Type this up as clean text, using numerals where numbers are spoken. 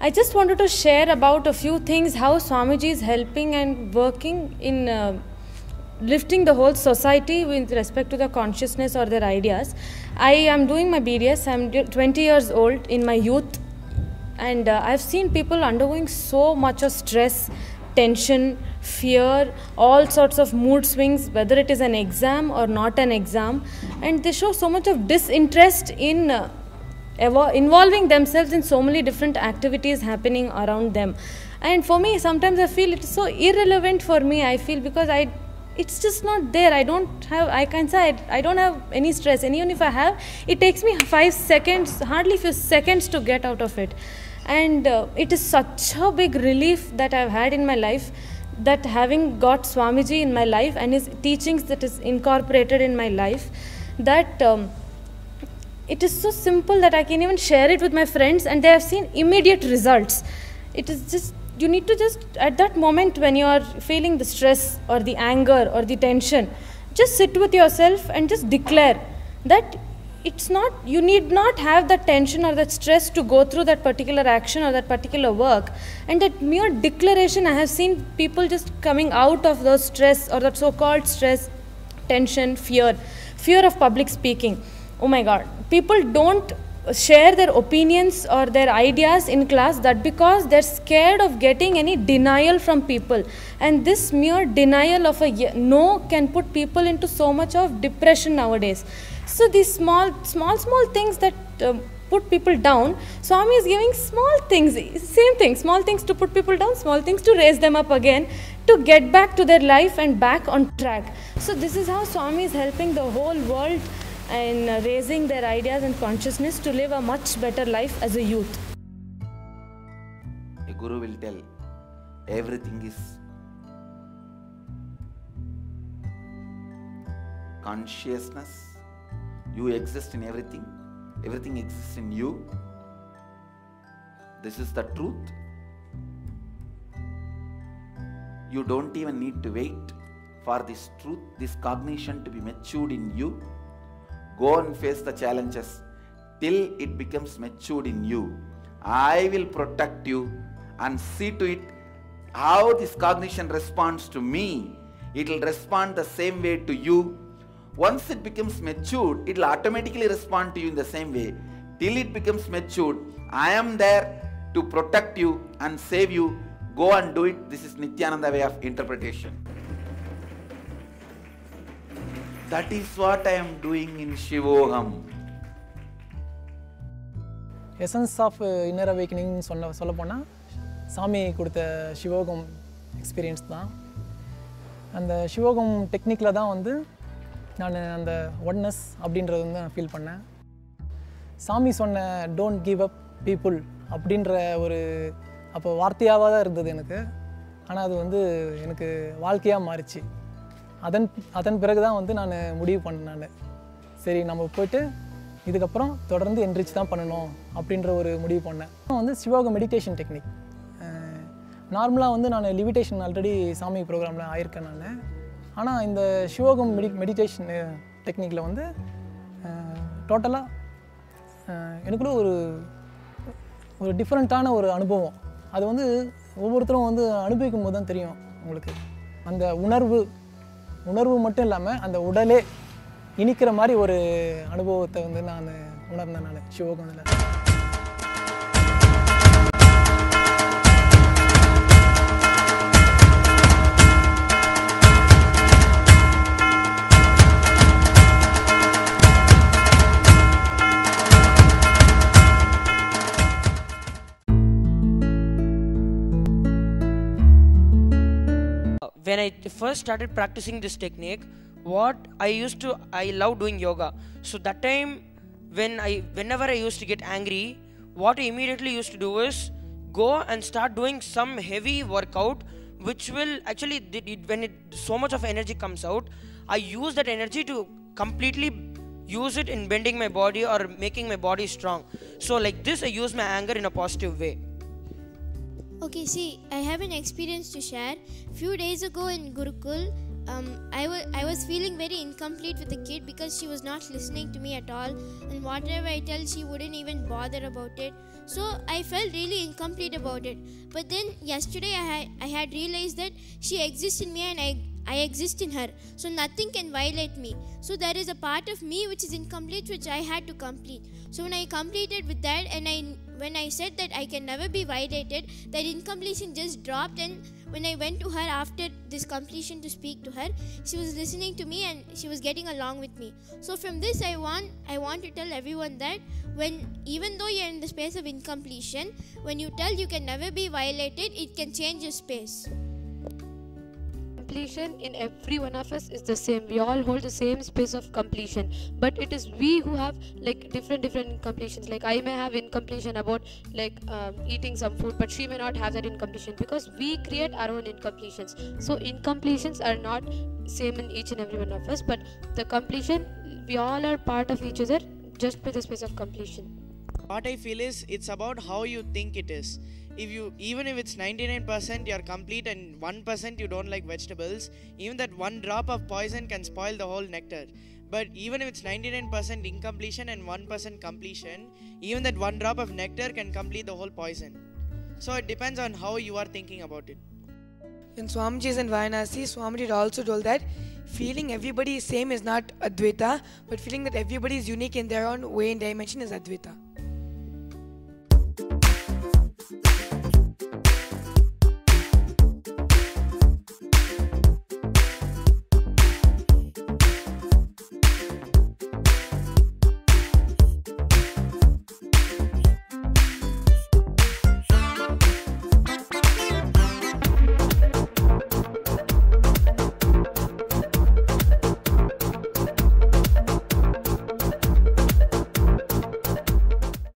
I just wanted to share about a few things how Swamiji is helping and working in lifting the whole society with respect to the consciousness or their ideas. I am doing my BDS. I am 20 years old in my youth, and I've seen people undergoing so much of stress, tension, fear, all sorts of mood swings, whether it is an exam or not an exam, and they show so much of disinterest in involving themselves in so many different activities happening around them. And for me, sometimes I feel it's so irrelevant for me. I feel because it's just not there. I don't have any stress, and even if I have, it takes me 5 seconds, hardly few seconds to get out of it. And it is such a big relief that I've had in my life, that having got Swamiji in my life and his teachings that is incorporated in my life, that it is so simple that I can even share it with my friends and they have seen immediate results. It is just, you need to just, at that moment when you are feeling the stress or the anger or the tension, just sit with yourself and just declare that it's not, you need not have that tension or that stress to go through that particular action or that particular work. And that mere declaration, I have seen people just coming out of those stress or that so-called stress, tension, fear of public speaking. Oh my God, people don't share their opinions or their ideas in class, that because they're scared of getting any denial from people. And this mere denial of a no can put people into so much of depression nowadays. So these small things that put people down, Swami is giving small things, same thing, small things to put people down, small things to raise them up again, to get back to their life and back on track. So this is how Swami is helping the whole world and raising their ideas and consciousness to live a much better life as a youth. A guru will tell, everything is consciousness. You exist in everything. Everything exists in you. This is the truth. You don't even need to wait for this truth, this cognition to be matured in you. Go and face the challenges till it becomes matured in you. I will protect you and see to it how this cognition responds to me. It will respond the same way to you. Once it becomes matured, it will automatically respond to you in the same way. Till it becomes matured, I am there to protect you and save you. Go and do it. This is Nityananda way of interpretation. That is what I am doing in Shivoham. Essence of inner awakening சொல்ல போனா சாமி கொடுத்த சிவோகம் experience தான். அந்த சிவோகம் டெக்னிக்ல தான் வந்து நான் அந்த ஒன்னஸ் அப்படின்றது வந்து நான் ஃபீல் பண்ணேன். சாமி சொன்ன டோன்ட் கிவ் அப் பீப்புள் அப்படின்ற ஒரு அப்போ வார்த்தையாக தான் இருந்தது எனக்கு. ஆனால் அது வந்து எனக்கு வாழ்க்கையாக மாறிச்சு. அதன் பிறகு தான் வந்து நான் முடிவு பண்ணேன். சரி, நம்ம போய்ட்டு இதுக்கப்புறம் தொடர்ந்து என்ரிச் தான் பண்ணணும் அப்படின்ற ஒரு முடிவு பண்ணேன். வந்து சிவோக மெடிடேஷன் டெக்னிக். நார்மலாக வந்து நான் லிவிடேஷன் ஆல்ரெடி சாமி ப்ரோக்ராமில் ஆயிருக்கேன் நான். ஆனால் இந்த சிவோகம் மெடிடேஷன் டெக்னிக்கில் வந்து டோட்டலாக எனக்குள்ள ஒரு டிஃப்ரெண்ட்டான ஒரு அனுபவம். அது வந்து ஒவ்வொருத்தரும் வந்து அனுபவிக்கும் போது தான் தெரியும் உங்களுக்கு. அந்த உணர்வு மட்டும் இல்லாமல் அந்த உடலே இனிக்கிற மாதிரி ஒரு அனுபவத்தை வந்து நான் உணர்ந்தேன் நான் சிவோகமில். When I first started practicing this technique, I love doing yoga. So that time, whenever I used to get angry, what I immediately used to do is go and start doing some heavy workout, which will actually, when so much of energy comes out, I use that energy to completely use it in bending my body or making my body strong. So like this, I use my anger in a positive way. Okay, see, I have an experience to share. Few days ago in Gurukul, I was feeling very incomplete with the kid because she was not listening to me at all, and whatever I tell, she wouldn't even bother about it. So I felt really incomplete about it. But then yesterday I had realized that she exists in me and I exist in her. So nothing can violate me. So there is a part of me which is incomplete, which I had to complete. So when I completed with that, and when I said that I can never be violated, that incompletion just dropped. And when I went to her after this completion to speak to her, she was listening to me and she was getting along with me. So from this I want to tell everyone that even though you're in the space of incompletion, when you tell you can never be violated, it can change your space. Completion in every one of us is the same. We all hold the same space of completion, but it is we who have like different incompletions. Like I may have incompletion about like eating some food, but she may not have that incompletion because we create our own incompletions. So incompletions are not same in each and every one of us, but the completion, we all are part of each other just by the space of completion. What I feel is it's about how you think it is. Even if it's 99% you're complete and 1% you don't like vegetables, even that one drop of poison can spoil the whole nectar. But even if it's 99% incompletion and 1% completion, even that one drop of nectar can complete the whole poison. So it depends on how you are thinking about it. In Swamiji's and Varanasi, Swamiji also told that feeling everybody is same is not Advaita, but feeling that everybody is unique in their own way and dimension is Advaita.